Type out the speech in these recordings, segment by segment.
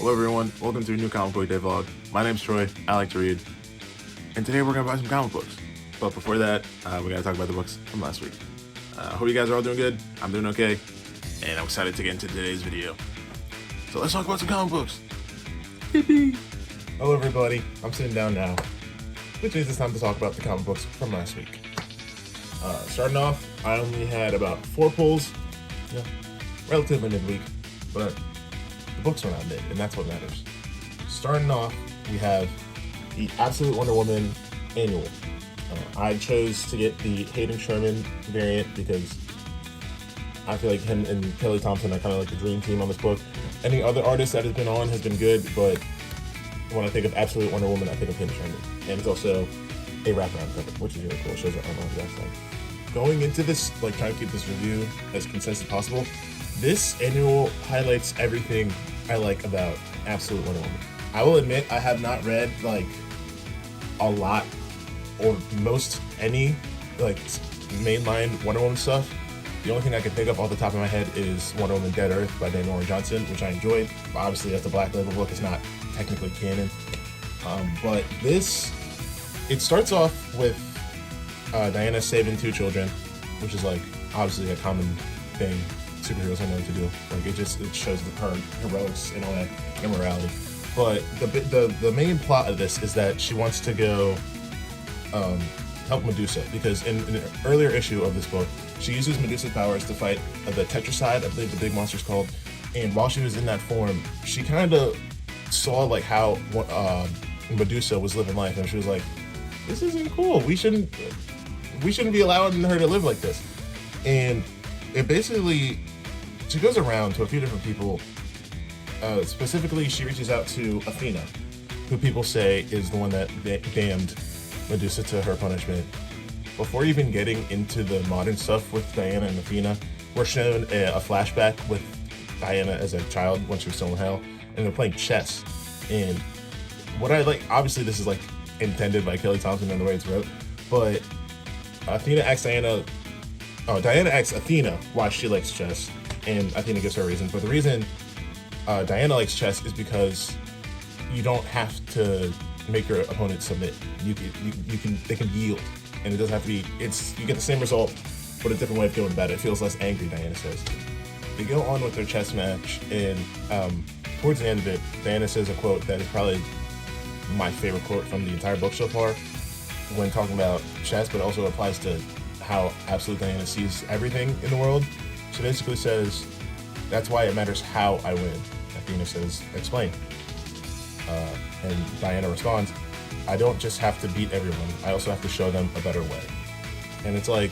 Hello everyone, welcome to a new comic book day vlog. My name's Troy, I like to read, and today we're gonna buy some comic books. But before that, we gotta talk about the books from last week. Hope you guys are all doing good, I'm doing okay, and I'm excited to get into today's video. So let's talk about some comic books. Yippee! Hello everybody, I'm sitting down now, which means it's time to talk about the comic books from last week. Starting off, I only had about 4 pulls, relatively midweek, but the books are not mid, and that's what matters. Starting off, we have the Absolute Wonder Woman Annual. I chose to get the Hayden Sherman variant because I feel like him and Kelly Thompson are kind of like the dream team on this book. Any other artist that has been on has been good, but when I think of Absolute Wonder Woman, I think of Hayden Sherman. And it's also a wraparound cover, which is really cool. It shows that armor on the backside. Going into this, like trying to keep this review as concise as possible, this annual highlights everything I like about Absolute Wonder Woman. I will admit I have not read like a lot or most any like mainline Wonder Woman stuff. The only thing I can think of off the top of my head is Wonder Woman Dead Earth by Daniel Warren Johnson, which I enjoyed. But obviously that's a Black Label book, it's not technically canon. But this, it starts off with Diana saving 2 children, which is like obviously a common thing superheroes are known to do. Like it shows her heroics and all that immorality. But the main plot of this is that she wants to go help Medusa, because in an earlier issue of this book, she uses Medusa's powers to fight the Tetracide, I believe the big monster's called. And while she was in that form, she kind of saw like how Medusa was living life, and she was like, "This isn't cool. We shouldn't be allowing her to live like this." And it basically, she goes around to a few different people. Specifically, she reaches out to Athena, who people say is the one that damned Medusa to her punishment. Before even getting into the modern stuff with Diana and Athena, we're shown a flashback with Diana as a child when she was still in hell, and they're playing chess. And what I like, obviously this is like intended by Kelly Thompson and the way it's wrote, but Diana asks Athena why she likes chess, and Athena gives her a reason. But the reason Diana likes chess is because you don't have to make your opponent submit. They can yield, and it doesn't have to be. You get the same result, but a different way of going about it. It feels less angry. Diana says. They go on with their chess match, and towards the end of it, Diana says a quote that is probably my favorite quote from the entire book so far, when talking about chess, but also applies to how Absolute Diana sees everything in the world. She basically says, "That's why it matters how I win." Athena says, "Explain." And Diana responds, "I don't just have to beat everyone, I also have to show them a better way." And it's like,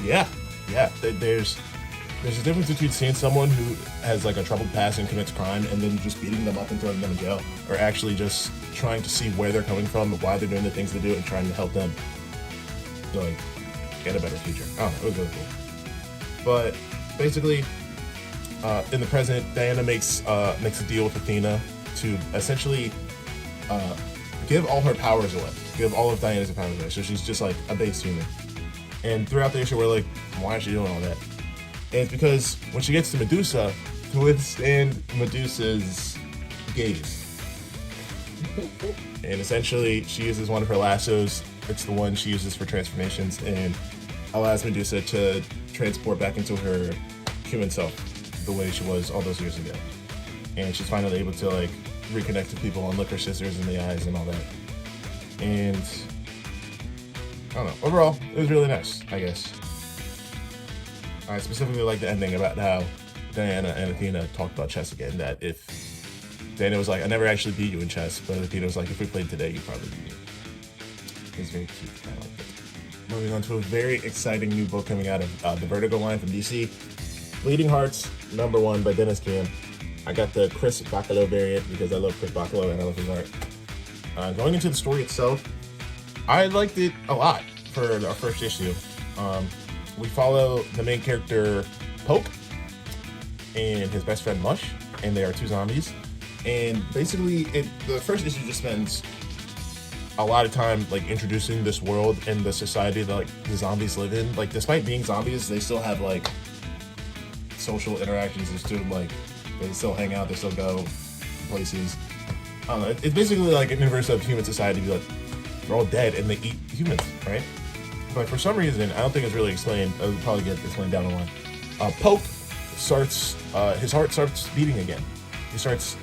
yeah, there's a difference between seeing someone who has like a troubled past and commits crime and then just beating them up and throwing them in jail, or actually just trying to see where they're coming from, why they're doing the things they do, and trying to help them like get a better future. I don't know, it was really cool. But basically, in the present, Diana makes a deal with Athena to essentially give all her powers away, give all of Diana's powers away. So she's just like a base human. And throughout the issue, we're like, why is she doing all that? And it's because when she gets to Medusa, to withstand Medusa's gaze. And essentially, she uses one of her lassos. It's the one she uses for transformations, and allows Medusa to transport back into her human self the way she was all those years ago. And she's finally able to like reconnect to people and look her sisters in the eyes and all that. And I don't know, overall it was really nice, I guess. I specifically like the ending about how Diana and Athena talked about chess again, that if Diana was like, "I never actually beat you in chess," but Athena was like, "If we played today, you'd probably beat me." It's very cute, I like it. Moving on to a very exciting new book coming out of the Vertigo line from DC, Bleeding Hearts #1 by Dennis Cam. I got the Chris Bachalo variant because I love Chris Bachalo and I love his art. Going into the story itself, I liked it a lot for our first issue. We follow the main character, Poke, and his best friend, Mush, and they are 2 zombies. And basically, the first issue just spends a lot of time like introducing this world and the society that like the zombies live in. Like, despite being zombies, they still have like social interactions. They still hang out, they still go places. I don't know. It's basically like an universe of human society. Like they're all dead and they eat humans, right? But for some reason, I don't think it's really explained. I'll probably get explained down the line. Pope starts, his heart starts beating again. He starts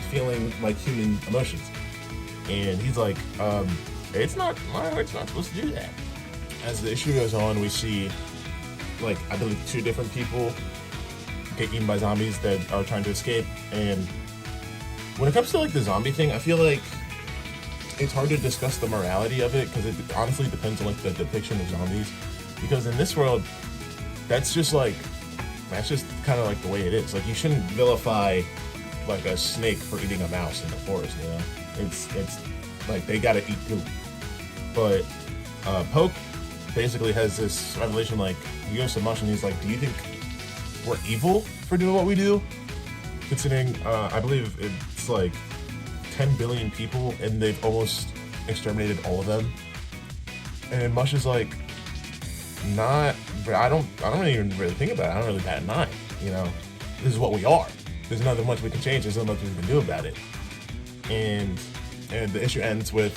feeling like human emotions. And he's like, it's not, my heart's not supposed to do that. As the issue goes on, we see, like, I believe 2 different people get eaten by zombies that are trying to escape. And when it comes to, like, the zombie thing, I feel like it's hard to discuss the morality of it because it honestly depends on, like, the depiction of zombies. Because in this world, that's just kind of like the way it is. Like, you shouldn't vilify like a snake for eating a mouse in the forest, you know? It's like they gotta eat poop. But Poke basically has this revelation, like, he goes to Mush and he's like, do you think we're evil for doing what we do? Considering, I believe it's like 10 billion people and they've almost exterminated all of them. And Mush is like, I don't even really think about it. I don't really bat an eye, you know? This is what we are. There's nothing much we can change. There's nothing much we can do about it. And the issue ends with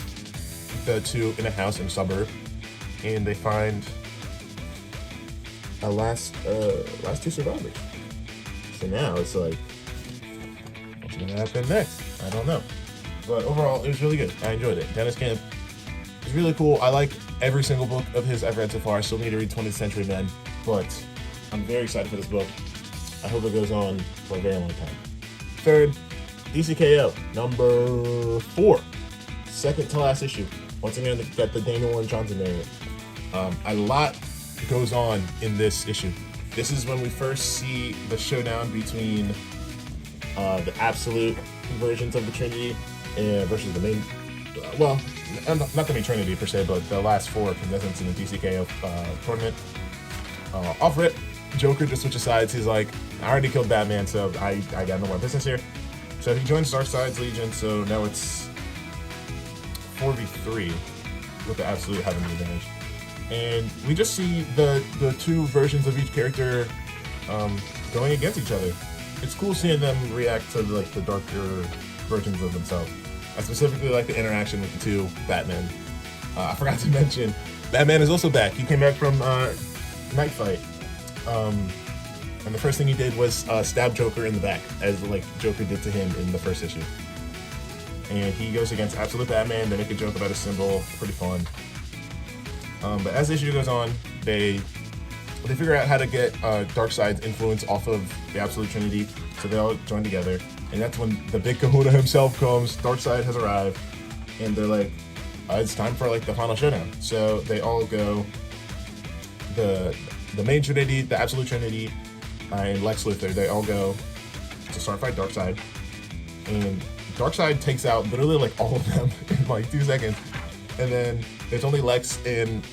the 2 in a house in a suburb, and they find a last 2 survivors. So now it's like, what's gonna happen next? I don't know. But overall, it was really good. I enjoyed it. Dennis Camp is really cool. I like every single book of his I've read so far. I still need to read 20th Century Men, but I'm very excited for this book. I hope it goes on for a very long time. Third, DCKO, number 4. Second to last issue. Once again, got the Daniel and Johnson variant. A lot goes on in this issue. This is when we first see the showdown between the absolute versions of the Trinity versus the main, well, not the main Trinity per se, but the last 4 contestants in the DCKO tournament. Off rip, Joker just switches sides. He's like, I already killed Batman, so I got no more business here. So he joins Darkseid's Legion, so now it's 4v3 with the Absolute having the advantage. And we just see the 2 versions of each character going against each other. It's cool seeing them react to like the darker versions of themselves. I specifically like the interaction with the 2 Batman. I forgot to mention, Batman is also back. He came back from Night Fight. And the first thing he did was stab Joker in the back, as like Joker did to him in the first issue. And he goes against Absolute Batman. They make a joke about his symbol. Pretty fun. But as the issue goes on, they figure out how to get Darkseid's influence off of the Absolute Trinity, so they all join together. And that's when the big kahuna himself comes. Darkseid has arrived, and they're like, it's time for like the final showdown. So they all go, the main Trinity, the Absolute Trinity, and Lex Luthor, they all go to start fight Darkseid. And Darkseid takes out literally like all of them in like 2 seconds. And then there's only Lex and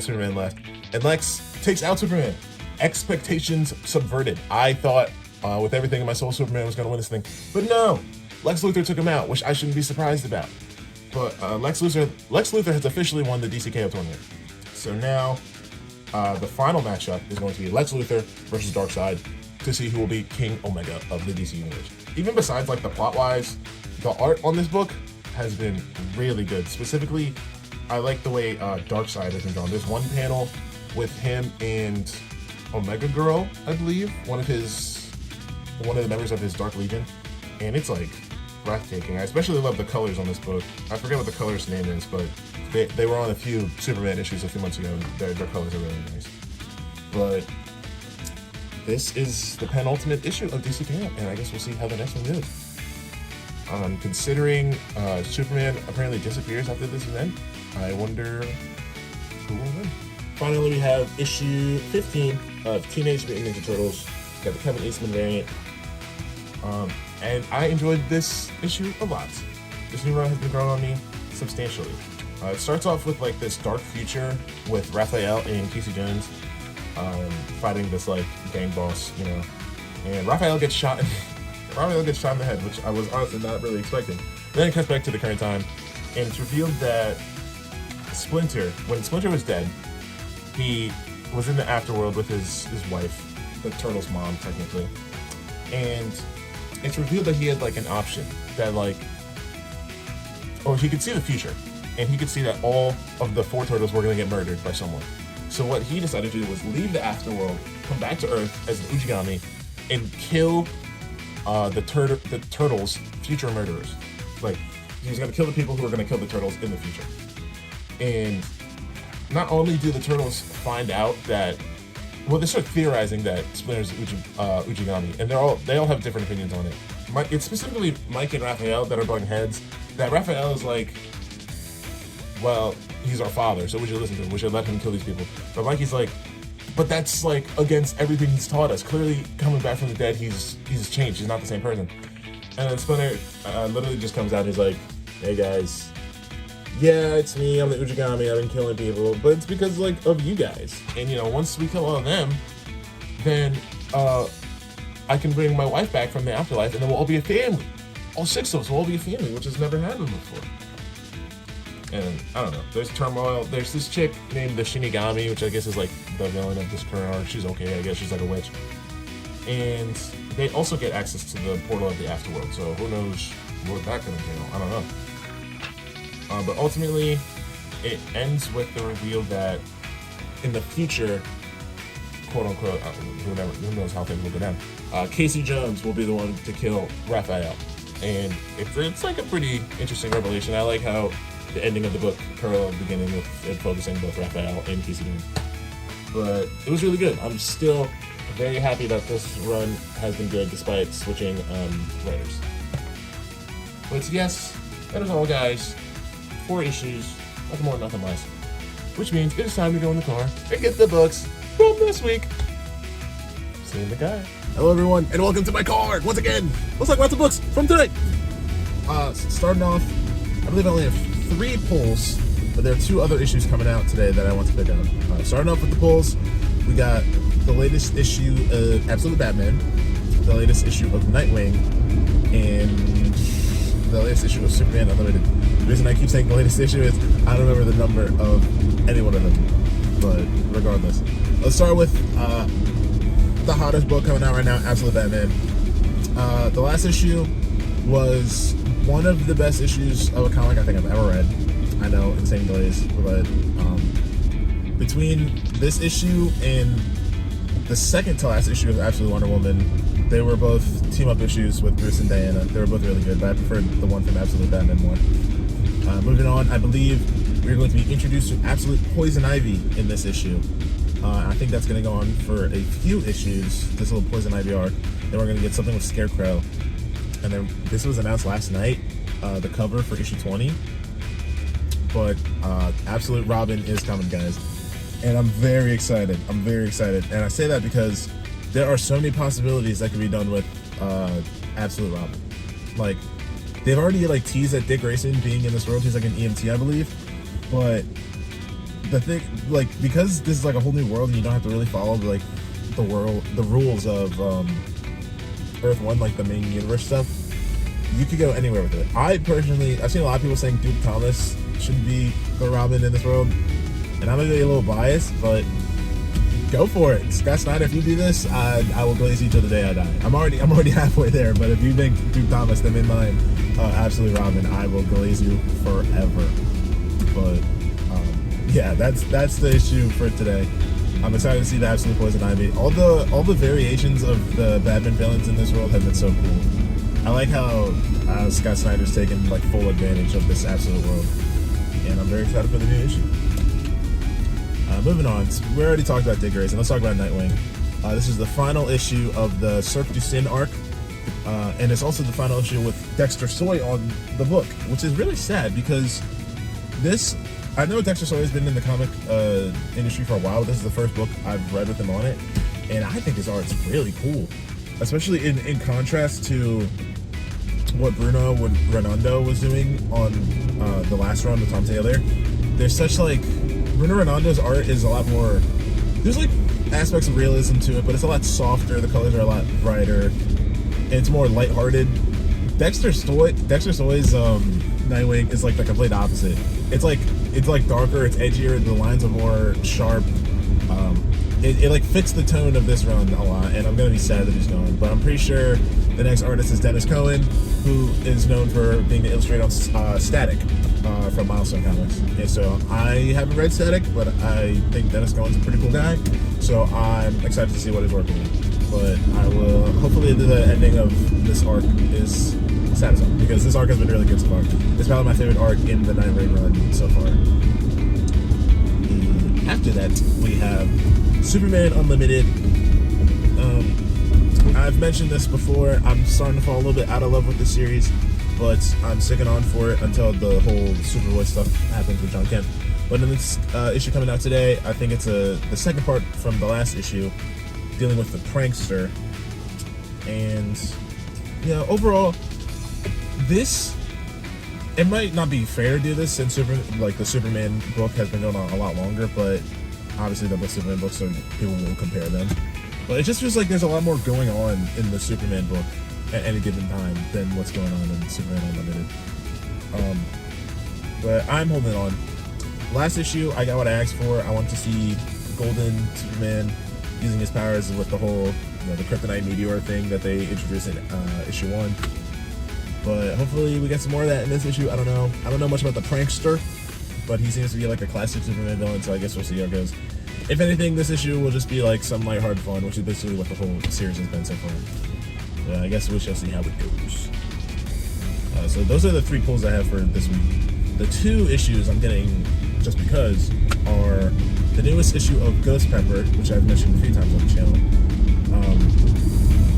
Superman left. And Lex takes out Superman. Expectations subverted. I thought with everything in my soul Superman was going to win this thing. But no! Lex Luthor took him out, which I shouldn't be surprised about. But Lex Luthor has officially won the DCKO tournament. So now the final matchup is going to be Lex Luthor versus Darkseid to see who will be King Omega of the DC Universe. Even besides like the plot-wise, the art on this book has been really good. Specifically, I like the way Darkseid has been drawn. There's one panel with him and Omega Girl, I believe, one of the members of his Dark Legion, and it's like breathtaking. I especially love the colors on this book. I forget what the color's name is, but they were on a few Superman issues a few months ago, and their colors are really nice. But this is the penultimate issue of DCKO, and I guess we'll see how the next one goes. Considering Superman apparently disappears after this event, I wonder who will win. Finally, we have issue 15 of Teenage Mutant Ninja Turtles. Got the Kevin Eastman variant. And I enjoyed this issue a lot. This new run has been growing on me substantially. It starts off with like this dark future with Raphael and Casey Jones fighting this like gang boss, you know. And Raphael gets shot in the head, which I was honestly not really expecting. Then it cuts back to the current time, and it's revealed that Splinter, when Splinter was dead, he was in the afterworld with his wife, the Turtles' mom, technically. And it's revealed that he had like an option that like, or he could see the future, and he could see that all of the 4 turtles were going to get murdered by someone. So what he decided to do was leave the afterworld, come back to Earth as an Ujigami, and kill the turtles' future murderers. Like, he was going to kill the people who were going to kill the turtles in the future. And not only do the turtles find out that, well, they start theorizing that Splinter's Ujigami, and they all have different opinions on it. It's specifically Mike and Raphael that are butting heads. That Raphael is like, well, he's our father, so we should listen to him. We should let him kill these people. But Mikey's like, but that's like against everything he's taught us. Clearly, coming back from the dead, he's changed. He's not the same person. And then Splinter literally just comes out and he's like, hey guys, yeah, it's me. I'm the Ujigami. I've been killing people, but it's because like of you guys. And you know, once we kill all of them, then I can bring my wife back from the afterlife, and then we'll all be a family. All 6 of us will all be a family, which has never happened before. And I don't know, there's turmoil. There's this chick named the Shinigami, which I guess is like the villain of this current arc. She's okay, I guess. She's like a witch. And they also get access to the portal of the afterworld, so who knows what that's gonna entail. I don't know. But ultimately, it ends with the reveal that in the future, quote unquote, who knows how things will go down, Casey Jones will be the one to kill Raphael. And it's like a pretty interesting revelation. I like how the ending of the book paralleled the beginning with it focusing both Raphael and Casey Jones. But it was really good. I'm still very happy that this run has been good despite switching writers. But yes, that is all, guys. 4 issues, nothing more, nothing less. Which means it is time to go in the car and get the books from this week. See you in the car. Hello everyone, and welcome to my car once again. Let's talk about the books from today. Starting off, I believe I only have 3 pulls, but there are 2 other issues coming out today that I want to pick up. Starting off with the pulls, we got the latest issue of Absolute Batman, the latest issue of Nightwing, and the latest issue of Superman Unlimited. The reason I keep saying the latest issue is I don't remember the number of any one of them, but regardless. Let's start with the hottest book coming out right now, Absolute Batman. The last issue was one of the best issues of a comic I think I've ever read. I know, insane delays, but between this issue and the second to last issue of Absolute Wonder Woman, they were both team-up issues with Bruce and Diana. They were both really good, but I preferred the one from Absolute Batman more. Moving on, I believe we're going to be introduced to Absolute Poison Ivy in this issue. I think that's going to go on for a few issues, this little Poison Ivy arc. Then we're going to get something with Scarecrow. And then this was announced last night, the cover for issue 20. But Absolute Robin is coming, guys. And I'm very excited. I'm very excited. And I say that because there are so many possibilities that could be done with Absolute Robin. Like, they've already like teased at Dick Grayson being in this world. He's like an EMT, I believe. But the thing, like, because this is like a whole new world and you don't have to really follow like the rules of Earth 1, like the main universe stuff, you could go anywhere with it. I've seen a lot of people saying Duke Thomas should be the Robin in this world, and I'm gonna be a little biased, but go for it. Scott Snyder, if you do this, I will glaze you till the day I die. I'm already halfway there, but if you make Duke Thomas the midline Absolute Robin, I will glaze you forever. But yeah, that's the issue for today. I'm excited to see the Absolute Poison Ivy. All the variations of the Batman villains in this world have been so cool. I like how Scott Snyder's taken like full advantage of this Absolute world, and I'm very excited for the new issue. Moving on, we already talked about Dick Grayson. Let's talk about Nightwing. This is the final issue of the Cirque du Sin arc, and it's also the final issue with Dexter Soy on the book, which is really sad because I know Dexter Soy has been in the comic industry for a while, but this is the first book I've read with him on it, and I think his art's really cool, especially in contrast to what Bruno Redondo was doing on the last run with Tom Taylor. There's such like, Bruno Redondo's art is a lot more, there's like aspects of realism to it, but it's a lot softer, the colors are a lot brighter, and it's more lighthearted. Dexter Soy's Nightwing is like the complete opposite. It's like darker, it's edgier, the lines are more sharp. it like fits the tone of this run a lot, and I'm gonna be sad that he's gone. But I'm pretty sure the next artist is Dennis Cohen, who is known for being the illustrator on Static from Milestone Comics. And so I haven't read Static, but I think Dennis Cohen's a pretty cool guy. So I'm excited to see what he's working with. But I will hopefully the ending of this arc is satisfying, because this arc has been really good so far. It's probably my favorite arc in the Night Raid run so far. After that, we have Superman Unlimited. I've mentioned this before. I'm starting to fall a little bit out of love with the series, but I'm sticking on for it until the whole Superboy stuff happens with John Kent. But in this issue coming out today, I think it's the second part from the last issue, dealing with the prankster. And overall, it might not be fair to do this since the Superman book has been going on a lot longer, but obviously the Superman books, so people will compare them. But it just feels like there's a lot more going on in the Superman book at any given time than what's going on in Superman Unlimited. But I'm holding on. Last issue, I got what I asked for. I want to see Golden Superman using his powers with the whole, the Kryptonite meteor thing that they introduced in issue 1. But hopefully we get some more of that in this issue. I don't know much about the prankster, but he seems to be like a classic Superman villain, so I guess we'll see how it goes. If anything, this issue will just be like some lighthearted fun, which is basically what the whole series has been so far. I guess we shall see how it goes. So those are the 3 pulls I have for this week. The 2 issues I'm getting just because are the newest issue of Ghost Pepper, which I've mentioned a few times on the channel.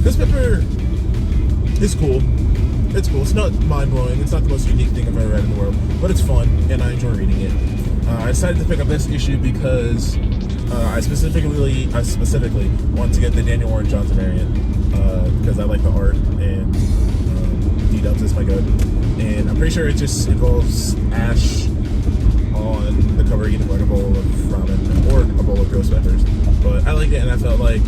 Ghost Pepper is cool. It's cool. It's not mind-blowing. It's not the most unique thing I've ever read in the world, but it's fun, and I enjoy reading it. I decided to pick up this issue because I specifically want to get the Daniel Warren Johnson variant because I like the art, and D-Dubs is my goat. And I'm pretty sure it just involves Ash on the cover eating like a bowl of ramen or a bowl of ghost peppers. But I liked it, and I felt like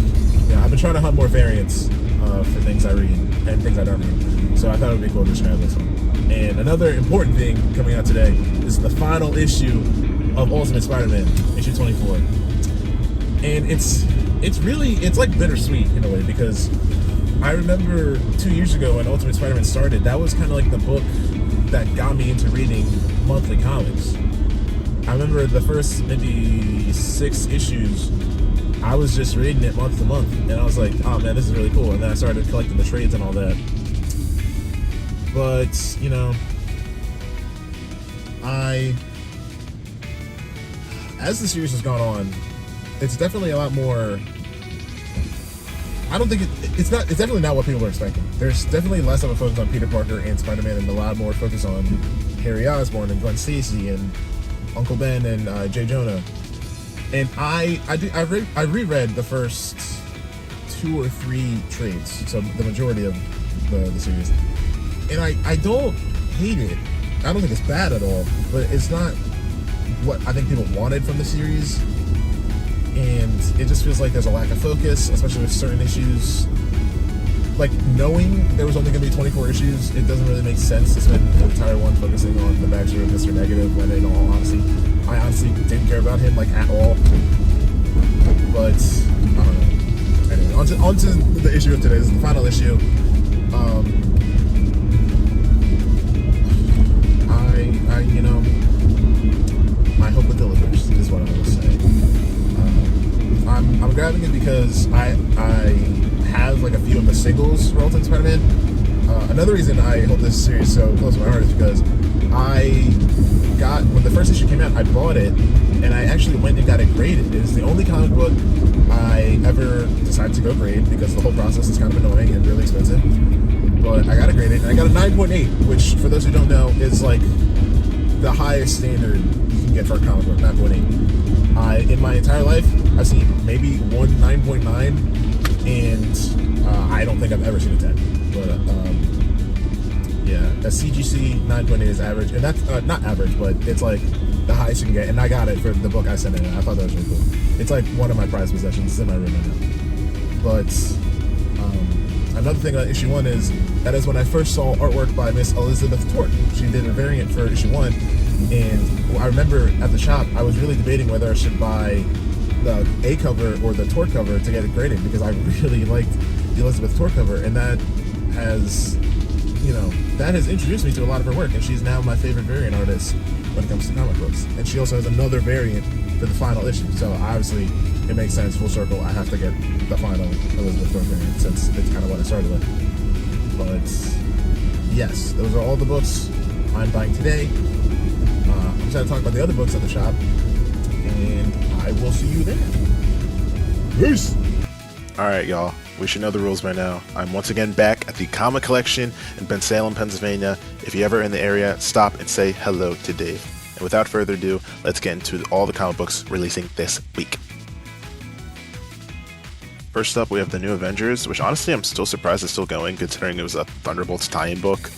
I've been trying to hunt more variants for things I read and things I don't read. So I thought it would be cool to try this one. And another important thing coming out today is the final issue of Ultimate Spider-Man, issue 24. And it's like bittersweet in a way, because I remember 2 years ago when Ultimate Spider-Man started, that was kind of like the book that got me into reading monthly comics. I remember the first maybe 6 issues, I was just reading it month to month, and I was like, oh man, this is really cool. And then I started collecting the trades and all that. But, as the series has gone on, it's definitely a lot more. I don't think it's definitely not what people were expecting. There's definitely less of a focus on Peter Parker and Spider-Man, and a lot more focus on Harry Osborn and Gwen Stacy and Uncle Ben and Jay Jonah. And I reread the first 2 or 3 trades, so the majority of the series, and I don't hate it. I don't think it's bad at all, but it's not what I think people wanted from the series, and it just feels like there's a lack of focus, especially with certain issues. Like, knowing there was only going to be 24 issues, it doesn't really make sense to spend the entire one focusing on the backstory of Mr. Negative, when in all honesty, I honestly didn't care about him, like, at all. But, I don't know. Anyway, on to the issue of today. This is the final issue. I hope it delivers, is what I will say. I'm grabbing it because I have like a few of the singles for Ultimate Spider-Man. Another reason I hold this series so close to my heart is because when the first issue came out, I bought it, and I actually went and got it graded. It's the only comic book I ever decided to go grade, because the whole process is kind of annoying and really expensive. But I got it graded, and I got a 9.8, which, for those who don't know, is like the highest standard you can get for a comic book, 9.8. In my entire life, I've seen maybe one 9.9, and I don't think I've ever seen a 10. But yeah, a CGC 9.8 is average, and that's not average, but it's like the highest you can get. And I got it for the book I sent in. I thought that was really cool. It's like one of my prized possessions. It's in my room right now. But another thing about issue 1 is that is when I first saw artwork by Miss Elizabeth Tork. She did a variant for issue 1, and I remember at the shop I was really debating whether I should buy the A cover or the Torque cover to get it graded, because I really liked the Elizabeth Torque cover, and that has introduced me to a lot of her work, and she's now my favorite variant artist when it comes to comic books. And she also has another variant for the final issue, so obviously it makes sense, full circle, I have to get the final Elizabeth Torque variant, since it's kind of what I started with. But yes, those are all the books I'm buying today. I'm excited to talk about the other books at the shop, and I will see you there. Peace! Alright, y'all. We should know the rules by now. I'm once again back at the Comic Collection in Bensalem, Pennsylvania. If you're ever in the area, stop and say hello to Dave. And without further ado, let's get into all the comic books releasing this week. First up, we have the New Avengers, which honestly I'm still surprised is still going, considering it was a Thunderbolts tie-in book.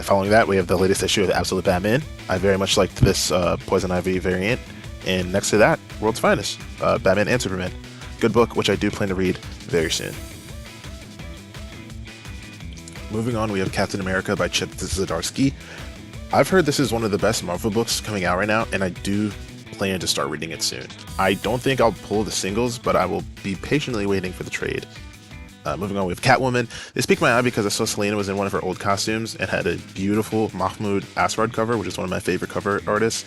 Following that, we have the latest issue of the Absolute Batman. I very much liked this Poison Ivy variant. And next to that, World's Finest, Batman and Superman. Good book, which I do plan to read very soon. Moving on, we have Captain America by Chip Zdarsky. I've heard this is one of the best Marvel books coming out right now, and I do plan to start reading it soon. I don't think I'll pull the singles, but I will be patiently waiting for the trade. Moving on, we have Catwoman. This piqued my eye because I saw Selena was in one of her old costumes and had a beautiful Mahmoud Asrad cover, which is one of my favorite cover artists.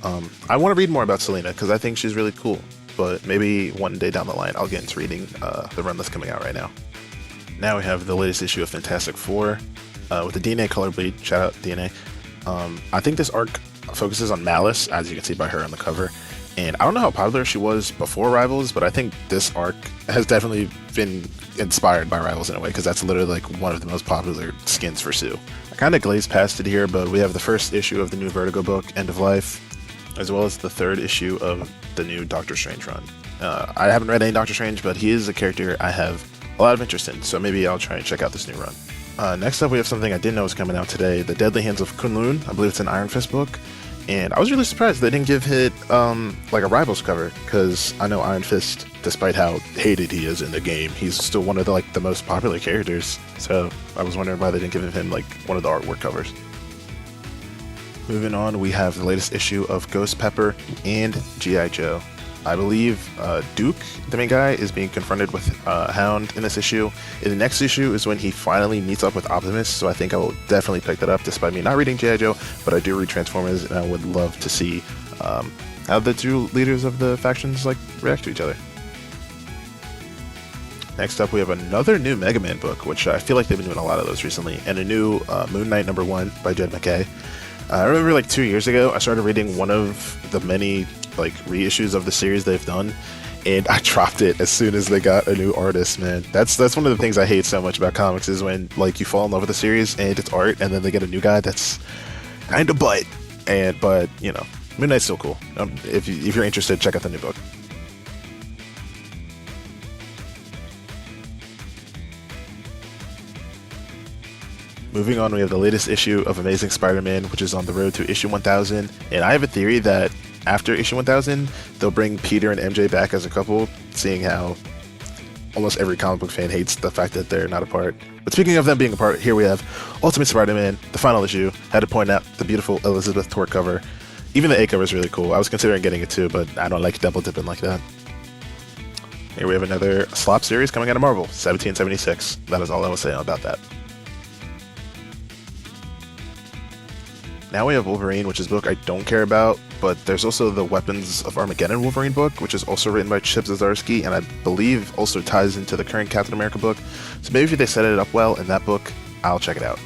I want to read more about Selena because I think she's really cool, but maybe one day down the line I'll get into reading the run that's coming out right now. Now we have the latest issue of Fantastic Four with the DNA color bleed. Shout out DNA. I think this arc focuses on Malice, as you can see by her on the cover. And I don't know how popular she was before Rivals, but I think this arc has definitely been inspired by Rivals in a way, because that's literally like one of the most popular skins for Sue. I kind of glazed past it here, but we have the first issue of the new Vertigo book, End of Life, as well as the third issue of the new Doctor Strange run. I haven't read any Doctor Strange, but he is a character I have a lot of interest in, so maybe I'll try and check out this new run. Next up, we have something I didn't know was coming out today, The Deadly Hands of Kunlun. I believe it's an Iron Fist book. And I was really surprised they didn't give it like a Rivals cover, because I know Iron Fist, despite how hated he is in the game, he's still one of the most popular characters. So I was wondering why they didn't give him like one of the artwork covers. Moving on, we have the latest issue of Ghost Pepper and G.I. Joe. I believe Duke, the main guy, is being confronted with Hound in this issue. In the next issue is when he finally meets up with Optimus, so I think I will definitely pick that up, despite me not reading G.I. Joe, but I do read Transformers, and I would love to see how the two leaders of the factions react to each other. Next up, we have another new Mega Man book, which I feel like they've been doing a lot of those recently, and a new Moon Knight #1 by Jed MacKay. I remember 2 years ago, I started reading one of the many reissues of the series they've done, and I dropped it as soon as they got a new artist. Man, that's one of the things I hate so much about comics, is when you fall in love with the series and it's art, and then they get a new guy that's kind of but you know, Moon Knight's still cool. If you're interested, check out the new book. Moving on, we have the latest issue of Amazing Spider-Man, which is on the road to issue 1000, and I have a theory that after issue 1000, they'll bring Peter and MJ back as a couple, seeing how almost every comic book fan hates the fact that they're not apart. But speaking of them being apart, here we have Ultimate Spider-Man, the final issue. Had to point out the beautiful Elizabeth Torque cover. Even the A cover is really cool. I was considering getting it too, but I don't like double dipping like that. Here we have another Slop series coming out of Marvel, 1776. That is all I will say about that. Now we have Wolverine, which is a book I don't care about, but there's also the Weapons of Armageddon Wolverine book, which is also written by Chip Zdarsky, and I believe also ties into the current Captain America book. So maybe if they set it up well in that book, I'll check it out.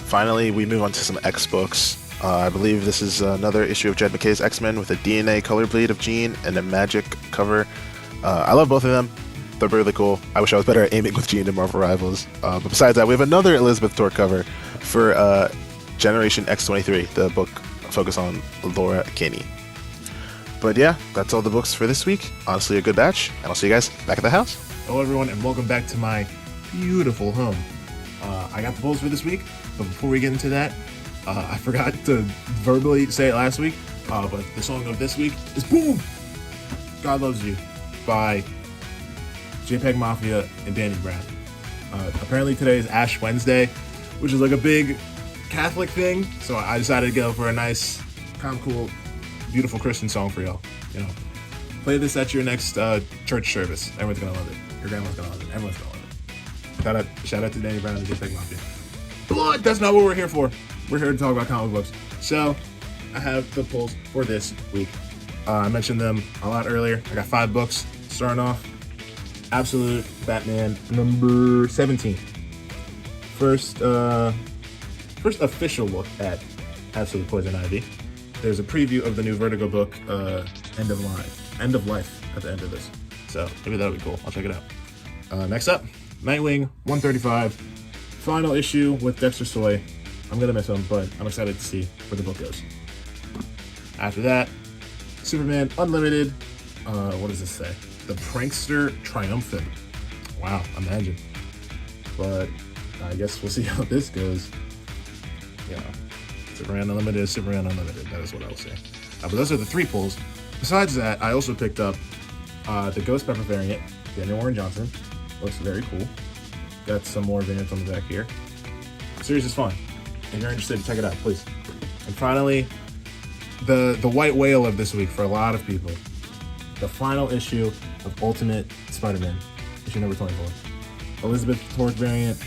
Finally, we move on to some X books. I believe this is another issue of Jed MacKay's X-Men with a DNA color bleed of Jean and a magic cover. I love both of them. They're really cool. I wish I was better at aiming with Jean in Marvel Rivals. But besides that, we have another Elizabeth Torque cover for Generation X-23, the book focused on Laura Kinney. But yeah, that's all the books for this week. Honestly, a good batch, and I'll see you guys back at the house. Hello everyone, and welcome back to my beautiful home. I got the polls for this week, but before we get into that, I forgot to verbally say it last week, but the song of this week is Boom! God Loves You by JPEG Mafia and Danny Brown. Apparently today is Ash Wednesday, which is a big Catholic thing, so I decided to go for a nice, calm, cool, beautiful Christian song for y'all. Play this at your next church service. Everyone's gonna love it. Your grandma's gonna love it. Everyone's gonna love it. Shout out to Danny Brown and JPEG Mafia. But that's not what we're here for. We're here to talk about comic books. So I have the pulls for this week. I mentioned them a lot earlier. I got 5 books. Starting off, Absolute Batman number 17. First official look at Absolute Poison Ivy. There's a preview of the new Vertigo book, End of Life, at the end of this. So maybe that'll be cool. I'll check it out. Next up, Nightwing 135. Final issue with Dexter Soy. I'm gonna miss him, but I'm excited to see where the book goes. After that, Superman Unlimited. What does this say? The Prankster Triumphant. Wow, imagine. But I guess we'll see how this goes. Yeah, Superman Unlimited is Superman Unlimited. That is what I will say. But those are the 3 pulls. Besides that, I also picked up the Ghost Pepper variant, Daniel Warren Johnson. Looks very cool. Got some more variants on the back here. The series is fun. If you're interested, check it out, please. And finally, the white whale of this week for a lot of people. The final issue of Ultimate Spider-Man, issue number 24. Elizabeth Torque variant.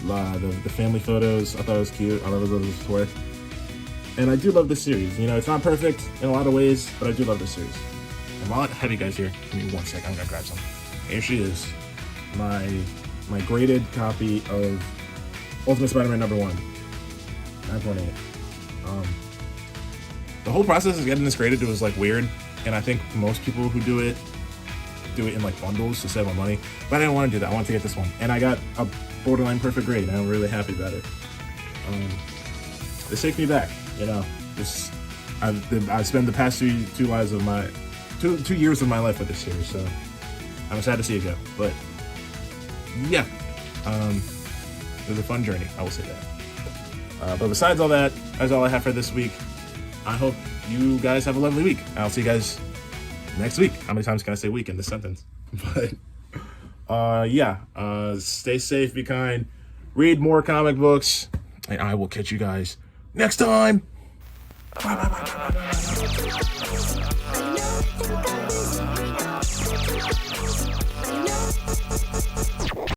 The family photos, I thought it was cute. I love Elizabeth Torque. And I do love this series. You know, it's not perfect in a lot of ways, but I do love this series. And while I have you guys here, give me 1 second, I'm gonna grab some. Here she is. My graded copy of Ultimate Spider-Man number 1. 9.8. The whole process of getting this graded, it was like weird. And I think most people who do it in like bundles to save on money. But I didn't want to do that. I wanted to get this one. And I got a borderline perfect grade, and I'm really happy about it. This takes me back, you know. I've spent the past two lives of my 2 years of my life with this series, so I'm sad to see it go. But yeah, it was a fun journey, I will say that. But besides all that, that's all I have for this week. I hope you guys have a lovely week. I'll see you guys next week. How many times can I say week in this sentence? But yeah, stay safe, be kind, read more comic books, and I will catch you guys next time. Bye, bye, bye, bye, bye, bye.